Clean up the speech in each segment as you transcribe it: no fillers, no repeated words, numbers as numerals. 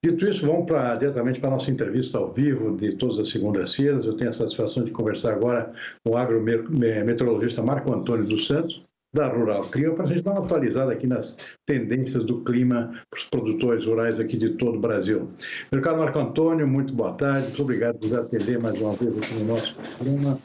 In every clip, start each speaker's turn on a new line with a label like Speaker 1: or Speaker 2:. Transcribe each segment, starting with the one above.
Speaker 1: Dito isso, vamos diretamente para a nossa entrevista ao vivo de todas as segundas-feiras. Eu tenho a satisfação de conversar agora com o agrometeorologista Marco Antônio dos Santos, da Rural Clima, para a gente dar uma atualizada aqui nas tendências do clima para os produtores rurais aqui de todo o Brasil. Meu caro Marco Antônio, muito boa tarde. Muito obrigado por nos atender mais uma vez aqui no nosso programa.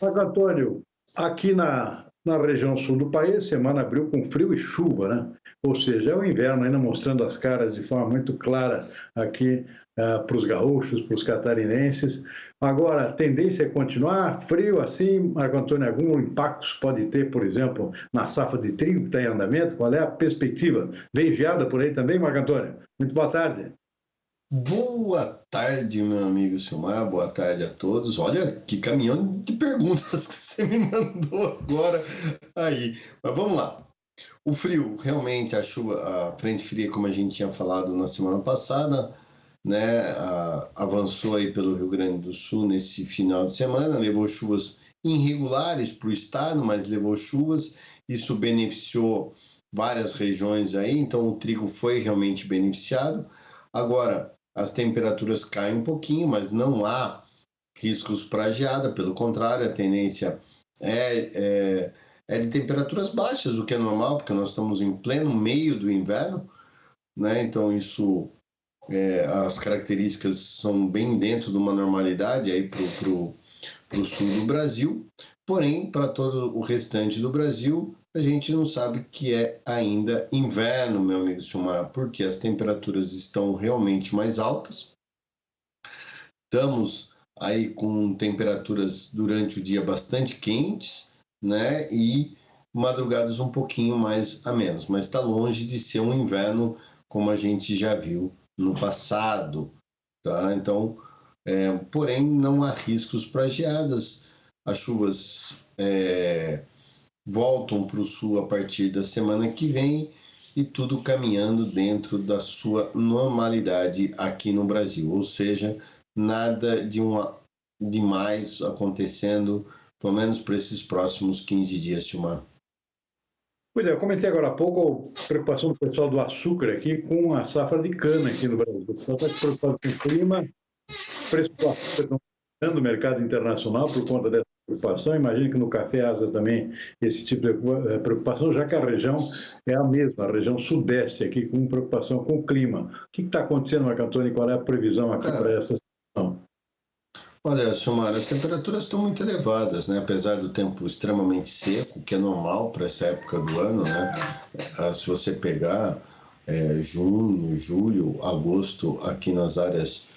Speaker 1: Marco Antônio, aqui na região sul do país, a semana abriu com frio e chuva, né? Ou seja, é o inverno ainda mostrando as caras de forma muito clara aqui para os gaúchos, para os catarinenses. Agora, a tendência é continuar frio assim, Marco Antônio, algum impacto pode ter, por exemplo, na safra de trigo que está em andamento? Qual é a perspectiva? Vem geada por aí também, Marco Antônio? Muito boa tarde.
Speaker 2: Boa tarde, meu amigo Silmar, boa tarde a todos. Olha que caminhão de perguntas que você me mandou agora aí. Mas vamos lá. O frio, realmente, a chuva, a frente fria, como a gente tinha falado na semana passada, né, avançou aí pelo Rio Grande do Sul nesse final de semana, levou chuvas irregulares para o estado, mas levou chuvas, isso beneficiou várias regiões aí, então o trigo foi realmente beneficiado. Agora, as temperaturas caem um pouquinho, mas não há riscos para geada, pelo contrário, a tendência é de temperaturas baixas, o que é normal, porque nós estamos em pleno meio do inverno, né? Então isso, as características são bem dentro de uma normalidade aí para o sul do Brasil, porém, para todo o restante do Brasil, a gente não sabe que é ainda inverno, meu amigo Silmar, porque as temperaturas estão realmente mais altas. Estamos aí com temperaturas durante o dia bastante quentes, né? E madrugadas um pouquinho mais a menos, mas está longe de ser um inverno como a gente já viu no passado, tá? Então, porém, não há riscos para geadas. As chuvas voltam para o sul a partir da semana que vem e tudo caminhando dentro da sua normalidade aqui no Brasil, ou seja, nada de mais acontecendo, pelo menos para esses próximos 15 dias, Silmar.
Speaker 1: Pois é, eu comentei agora há pouco a preocupação do pessoal do açúcar aqui com a safra de cana aqui no Brasil. O pessoal está preocupado com o clima, o preço do açúcar não no mercado internacional por conta dessa preocupação. Imagino que no café haja também esse tipo de preocupação, já que a região é a mesma, a região sudeste aqui, com preocupação com o clima. O que está acontecendo, Marco Antônio, qual é a previsão aqui para essa situação?
Speaker 2: Olha, Silmar, as temperaturas estão muito elevadas, né? Apesar do tempo extremamente seco, que é normal para essa época do ano, né? Se você pegar junho, julho, agosto, aqui nas áreas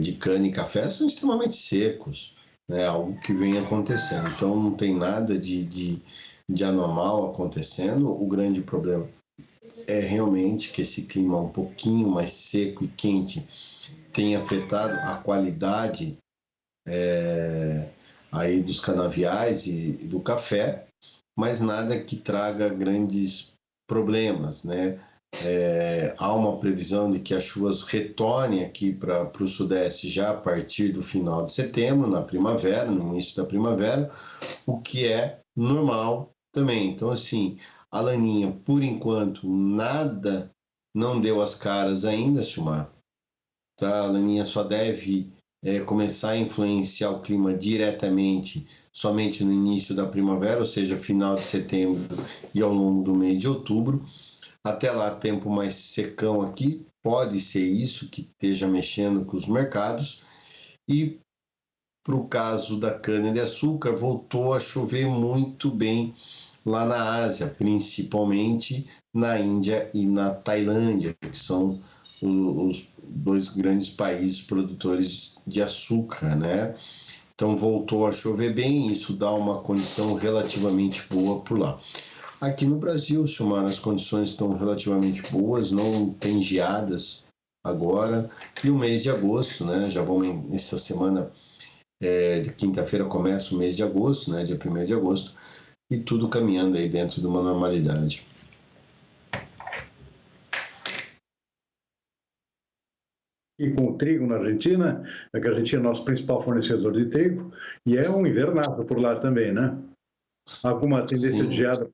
Speaker 2: de cana e café, são extremamente secos, né? Algo que vem acontecendo. Então, não tem nada de anormal acontecendo. O grande problema é realmente que esse clima um pouquinho mais seco e quente tem afetado a qualidade aí dos canaviais e do café, mas nada que traga grandes problemas, né? Há uma previsão de que as chuvas retornem aqui para o sudeste já a partir do final de setembro, na primavera, no início da primavera, o que é normal também. Então, assim, a Laninha, por enquanto, nada não deu as caras ainda, Silmar. Tá? A Laninha só deve começar a influenciar o clima diretamente somente no início da primavera, ou seja, final de setembro e ao longo do mês de outubro. Até lá, tempo mais secão aqui, pode ser isso que esteja mexendo com os mercados. E para o caso da cana-de-açúcar, voltou a chover muito bem lá na Ásia, principalmente na Índia e na Tailândia, que são os dois grandes países produtores de açúcar, né? Então voltou a chover bem, isso dá uma condição relativamente boa por lá. Aqui no Brasil, Silmar, as condições estão relativamente boas, não tem geadas agora, e o mês de agosto, né? Já vamos nessa semana de quinta-feira começa o mês de agosto, né? Dia 1º de agosto, e tudo caminhando aí dentro de uma normalidade.
Speaker 1: E com o trigo na Argentina, que a Argentina é nosso principal fornecedor de trigo, e é um invernaço por lá também, né? Alguma tendência de geada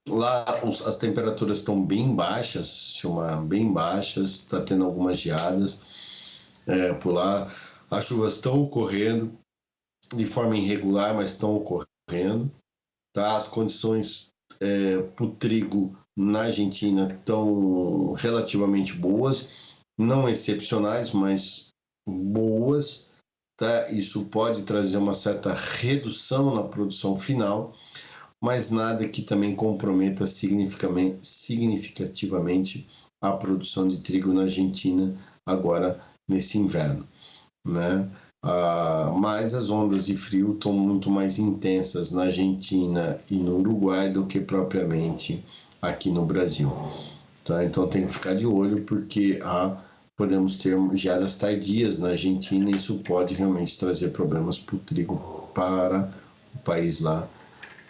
Speaker 2: Lá as temperaturas estão bem baixas, Silmar, bem baixas, está tendo algumas geadas por lá. As chuvas estão ocorrendo de forma irregular, mas estão ocorrendo. Tá? As condições para o trigo na Argentina estão relativamente boas, não excepcionais, mas boas. Tá? Isso pode trazer uma certa redução na produção final, mas nada que também comprometa significativamente a produção de trigo na Argentina agora nesse inverno, né? Mas as ondas de frio estão muito mais intensas na Argentina e no Uruguai do que propriamente aqui no Brasil. Tá? Então tem que ficar de olho, porque podemos ter geadas tardias na Argentina e isso pode realmente trazer problemas para o trigo para o país lá,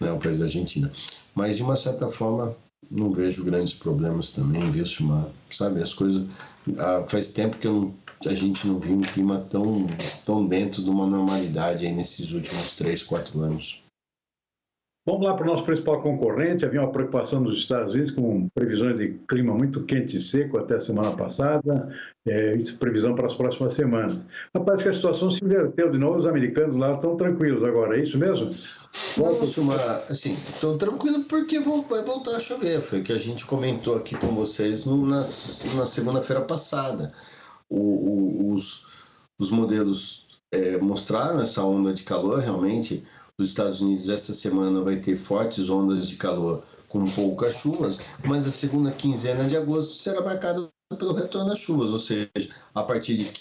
Speaker 2: né, o país da Argentina. Mas de uma certa forma não vejo grandes problemas também, viu, Silmar? Sabe, as coisas... faz tempo que a gente não viu um clima tão dentro de uma normalidade aí nesses últimos 3, 4 anos.
Speaker 1: Vamos lá para o nosso principal concorrente. Havia uma preocupação dos Estados Unidos com previsões de clima muito quente e seco até a semana passada, isso previsão para as próximas semanas. Mas parece que a situação se inverteu de novo, os americanos lá estão tranquilos agora, é isso mesmo?
Speaker 2: Não, Silmar, assim, estão tranquilos porque vai voltar a chover, foi o que a gente comentou aqui com vocês na segunda-feira passada. Os modelos mostraram essa onda de calor, realmente. Os Estados Unidos essa semana vai ter fortes ondas de calor com poucas chuvas, mas a segunda quinzena de agosto será marcada pelo retorno das chuvas, ou seja, a partir de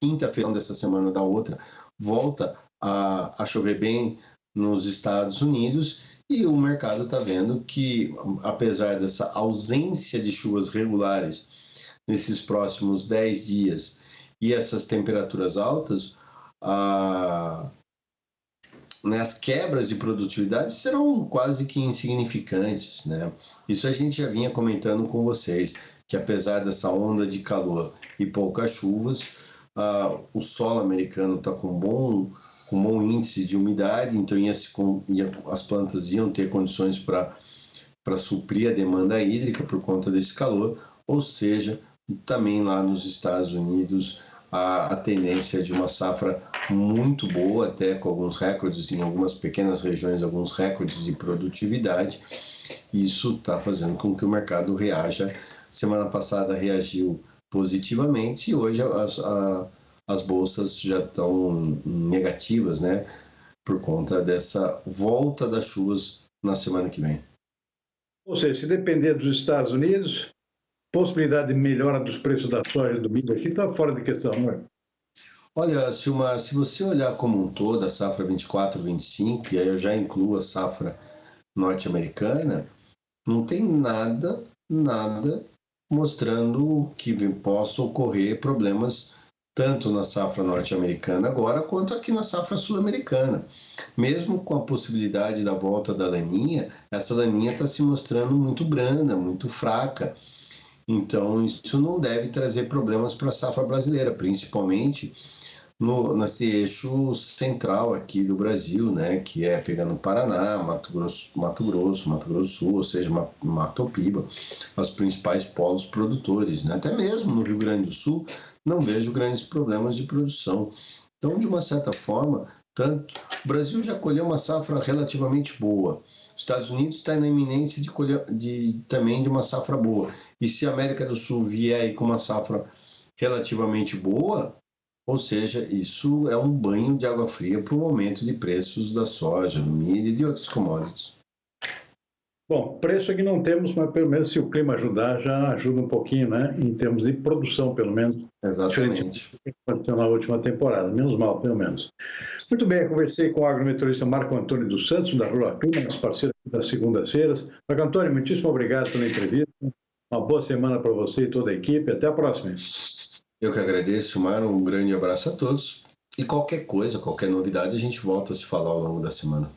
Speaker 2: quinta-feira dessa semana da outra, volta a chover bem nos Estados Unidos, e o mercado está vendo que, apesar dessa ausência de chuvas regulares nesses próximos 10 dias e essas temperaturas altas, as quebras de produtividade serão quase que insignificantes, né? Isso a gente já vinha comentando com vocês, que apesar dessa onda de calor e poucas chuvas, o solo americano está com bom índice de umidade, então as plantas iam ter condições para suprir a demanda hídrica por conta desse calor, ou seja, também lá nos Estados Unidos a tendência de uma safra muito boa, até com alguns recordes em algumas pequenas regiões, alguns recordes de produtividade. Isso está fazendo com que o mercado reaja. Semana passada reagiu positivamente e hoje as bolsas já estão negativas, né, por conta dessa volta das chuvas na semana que vem.
Speaker 1: Ou seja, se depender dos Estados Unidos, possibilidade de melhora dos preços da soja e do milho aqui está fora de questão, não é?
Speaker 2: Olha, Silmar, se você olhar como um todo a safra 24-25, e aí eu já incluo a safra norte-americana, não tem nada mostrando que possa ocorrer problemas tanto na safra norte-americana agora, quanto aqui na safra sul-americana. Mesmo com a possibilidade da volta da laninha, essa laninha está se mostrando muito branda, muito fraca. Então, isso não deve trazer problemas para a safra brasileira, principalmente nesse eixo central aqui do Brasil, né, que é pegando Paraná, Mato Grosso do Sul, ou seja, Matopiba, os principais polos produtores, né? Até mesmo no Rio Grande do Sul, não vejo grandes problemas de produção. Então, de uma certa forma, o Brasil já colheu uma safra relativamente boa. Os Estados Unidos está na iminência de colher também de uma safra boa. E se a América do Sul vier aí com uma safra relativamente boa, ou seja, isso é um banho de água fria para o aumento de preços da soja, do milho e de outros commodities.
Speaker 1: Bom, preço aqui não temos, mas pelo menos se o clima ajudar, já ajuda um pouquinho, né? Em termos de produção, pelo menos.
Speaker 2: Exatamente.
Speaker 1: Aconteceu na última temporada, menos mal, pelo menos. Muito bem, eu conversei com o agrometeorologista Marco Antônio dos Santos, da Rural Clima, nosso parceiro das segundas-feiras. Marco Antônio, muitíssimo obrigado pela entrevista. Uma boa semana para você e toda a equipe. Até a próxima.
Speaker 2: Eu que agradeço, Silmar. Um grande abraço a todos. E qualquer coisa, qualquer novidade, a gente volta a se falar ao longo da semana.